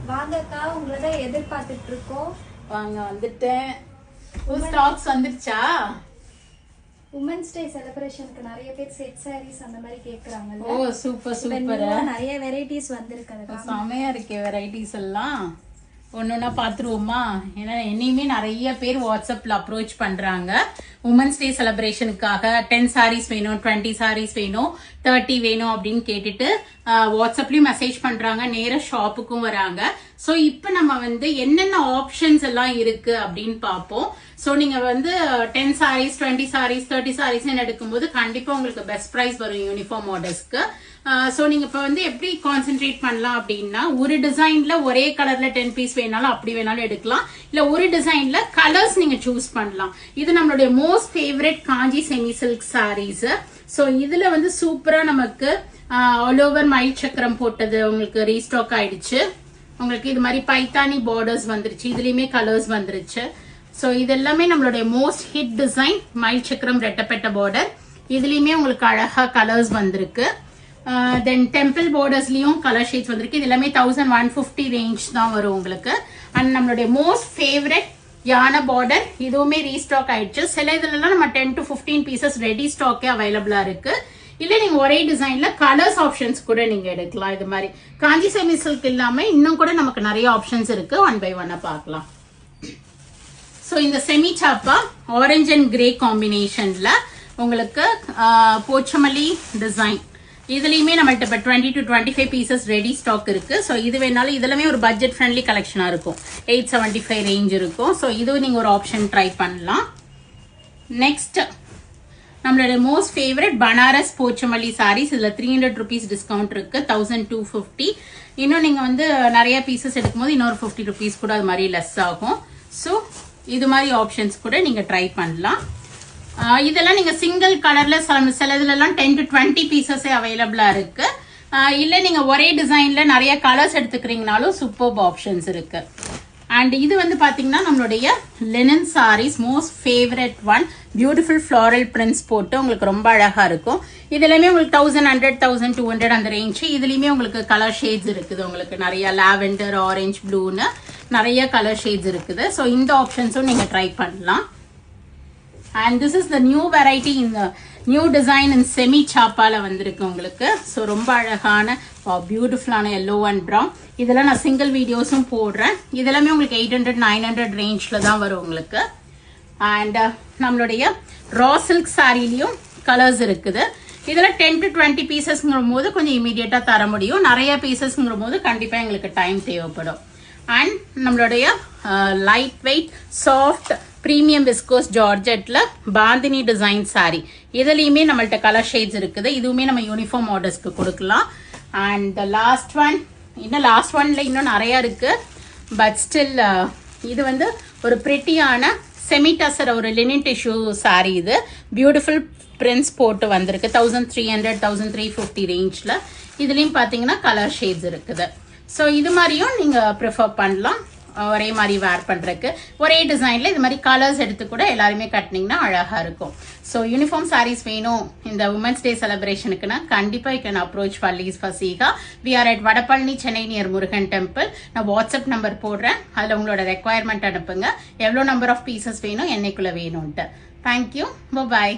வாங்கக்கா, உங்களை தான் எதிர்பார்த்துட்டு இருக்கோம். வாங்க, வந்துட்டேன். ஸ்டாக்ஸ் வந்துருச்சா? உமன்ஸ் டே செலிப்ரேஷனுக்கு நிறைய பேர் செட் சாரீஸ் அந்த மாதிரி கேக்குறாங்கல்ல. ஓ சூப்பர் சூப்பர். நிறைய வெரைட்டிஸ் வந்திருக்குது. செமையா இருக்கே வெரைட்டிஸ் எல்லாம். ஒன்னொன்னா பாத்துருவோமா? ஏன்னா என்னையுமே நிறைய பேர் வாட்ஸ்அப்ல அப்ரோச் பண்றாங்க. உமன்ஸ் டே செலிப்ரேஷனுக்காக 10 சாரீஸ் வேணும், 20 சாரீஸ் வேணும், 30 வேணும் அப்படின்னு கேட்டுட்டு வாட்ஸ்அப்லயும் மெசேஜ் பண்றாங்க, நேர ஷாப்புக்கும் வராங்க. ஸோ இப்போ நம்ம வந்து என்னென்ன ஆப்ஷன்ஸ் எல்லாம் இருக்கு அப்படின்னு பார்ப்போம். ஸோ நீங்க வந்து 10 சாரீஸ், 20 சாரீஸ், 30 சாரீஸ் எடுக்கும்போது கண்டிப்பா உங்களுக்கு பெஸ்ட் ப்ரைஸ் வரும் யூனிஃபார்ம் ஆர்டர்ஸ்க்கு. ஸோ நீங்க இப்போ வந்து எப்படி கான்சென்ட்ரேட் பண்ணலாம் அப்படின்னா, ஒரு டிசைன்ல ஒரே கலர்ல 10 பீஸ் வேணாலும் அப்படி வேணாலும் எடுக்கலாம். இல்ல ஒரு டிசைன்ல கலர்ஸ் நீங்க சூஸ் பண்ணலாம். இது நம்மளுடைய மோஸ்ட் ஃபேவரட் காஞ்சி செமி சில்க் சாரீஸ். ஸோ இதுல வந்து சூப்பரா நமக்கு ஆல் ஓவர் மயில் சக்கரம் போட்டது உங்களுக்கு ரீஸ்டாக் ஆயிடுச்சு. உங்களுக்கு இது மாதிரி பைத்தானி பார்டர்ஸ் வந்துருச்சு. இதுலயுமே கலர்ஸ் வந்துருச்சு. ஸோ இது எல்லாமே நம்மளுடைய மோஸ்ட் ஹிட் டிசைன் மயில் சக்கரம் ரெட்டப்பட்ட பார்டர். இதுலயுமே உங்களுக்கு அழகா கலர்ஸ் வந்திருக்கு. தென் டெம்பிள் பார்டர்ஸ்லயும் கலர் ஷேட்ஸ் வந்திருக்கு. இது எல்லாமே 1150 ரேஞ்ச் தான் வரும் உங்களுக்கு. அண்ட் நம்மளுடைய மோஸ்ட் ஃபேவரட் யானை பார்டர், இதுவுமே ரீஸ்டாக் ஆயிடுச்சு. சில இதுலாம் நம்ம 10 to 15 பீசஸ் ரெடி ஸ்டாக்கே அவைலபிளா இருக்கு. இல்ல நீங்க ஒரே டிசைன்ல கலர்ஸ் ஆப்ஷன்ஸ் கூட நீங்க எடுக்கலாம். இது மாதிரி காஞ்சி செமி சில்க் இல்லாம இன்னும் கூட நமக்கு நிறைய ஆப்ஷன்ஸ் இருக்கு. ஒன் பை ஒன்னா பார்க்கலாம். ஸோ இந்த செமி சாப்பா ஆரஞ்ச் அண்ட் கிரே காம்பினேஷன்ல உங்களுக்கு போச்சமல்லி டிசைன். இதுலயுமே நம்மள்ட்ட இப்போ 20 to 25 பீசஸ் ரெடி ஸ்டாக் இருக்கு. ஸோ இது வேணாலும் இதெல்லாமே ஒரு பட்ஜெட் ஃப்ரெண்ட்லி கலெக்ஷனா இருக்கும். 875 ரேஞ்ச் இருக்கும். ஸோ இதுவும் நீங்க ஒரு ஆப்ஷன் ட்ரை பண்ணலாம். நெக்ஸ்ட் நம்மளோட மோஸ்ட் ஃபேவரட் பனாரஸ் போச்சமல்லி சாரீஸ். இதுல 300 rupees டிஸ்கவுண்ட் இருக்கு. 1250. இன்னும் நீங்க வந்து நிறைய பீசஸ் எடுக்கும்போது இன்னொரு 50 rupees கூட அது மாதிரி லெஸ் ஆகும். ஸோ இது மாதிரி ஆப்ஷன்ஸ் கூட நீங்க ட்ரை பண்ணலாம். இதெல்லாம் நீங்க சிங்கிள் கலர்ல சில இதுல எல்லாம் 10 to 20 பீசஸே அவைலபிளா இருக்கு. இல்ல நீங்க ஒரே டிசைன்ல நிறைய கலர்ஸ் எடுத்துக்கிறீங்கனாலும் சூப்பர் ஆப்ஷன்ஸ் இருக்கு. அண்ட் இது வந்து பாத்தீங்கன்னா நம்மளுடைய linen sarees most favourite one. Beautiful floral prints போட்டு உங்களுக்கு ரொம்ப அழகா இருக்கும். இது எல்லாமே உங்களுக்கு 1100, 1200 அந்த ரேஞ்ச். இதுலயுமே உங்களுக்கு கலர் ஷேட்ஸ் இருக்குது. உங்களுக்கு நிறைய லாவெண்டர், ஆரஞ்சு, ப்ளூன்னு நிறைய கலர் ஷேட்ஸ் இருக்குது. ஸோ இந்த ஆப்ஷன்ஸும் நீங்க ட்ரை பண்ணலாம். And this is the new variety in the new design in semi chapala வந்திருக்கு உங்களுக்கு. ஸோ ரொம்ப அழகான பியூட்டிஃபுல்லான yellow and brown. இதெல்லாம் நான் சிங்கிள் வீடியோஸும் போடுறேன். இதெல்லாமே உங்களுக்கு 800, 900 ரேஞ்சில் தான் வரும் உங்களுக்கு. அண்ட் நம்மளுடைய ரா சில்க் சாரிலையும் கலர்ஸ் இருக்குது. இதெல்லாம் 10 to 20 பீசஸ்ங்கிற போது கொஞ்சம் இமீடியட்டாக தர முடியும். நிறைய பீசஸ்ங்கிற போது கண்டிப்பாக எங்களுக்கு டைம் தேவைப்படும். அண்ட் நம்மளுடைய light weight soft premium viscose ஜார்ஜெட்ல பாந்தினி டிசைன் சாரி. இதுலயுமே நம்மள்ட்ட கலர் ஷேட்ஸ் இருக்குது. இதுவுமே நம்ம யூனிஃபார்ம் ஆர்டர்ஸ்க்கு கொடுக்கலாம். அண்ட் லாஸ்ட் ஒன், இன்னும் லாஸ்ட் ஒன்ல இன்னும் நிறைய இருக்கு. பட் ஸ்டில் இது வந்து ஒரு பிரிட்டியான செமி டசர் ஒரு லினின் டிஷ்யூ சாரி. இது பியூட்டிஃபுல் பிரிண்ட்ஸ் போட்டு வந்திருக்கு. 1300, 1350 ரேஞ்ச்ல. இதுலயும் பாத்தீங்கன்னா கலர் ஷேட்ஸ் இருக்குது. ஸோ இது மாதிரியும் நீங்க ப்ரிஃபர் பண்ணலாம். ஒரே மாதிரி வேர் பண்றதுக்கு ஒரே டிசைன்ல இது மாதிரி கலர்ஸ் எடுத்து கூட எல்லாருமே கட்டினீங்கன்னா அழகா இருக்கும். ஸோ யூனிஃபார்ம் சாரீஸ் வேணும் இந்த உமன்ஸ் டே செலிப்ரேஷனுக்குன்னா கண்டிப்பா யூ கேன் அப்ரோச் ஃபர்லீஸ் ஃபசீகா. We are at Vadapalani, Chennai, near Murugan temple. நான் வாட்ஸ்அப் நம்பர் போடுறேன். அதில் உங்களோட ரெக்குவயர்மெண்ட் அனுப்புங்க. எவ்வளோ நம்பர் ஆஃப் பீசஸ் வேணும், என்னைக்குள்ள வேணும்ட்டு. தேங்க்யூ. பாய்.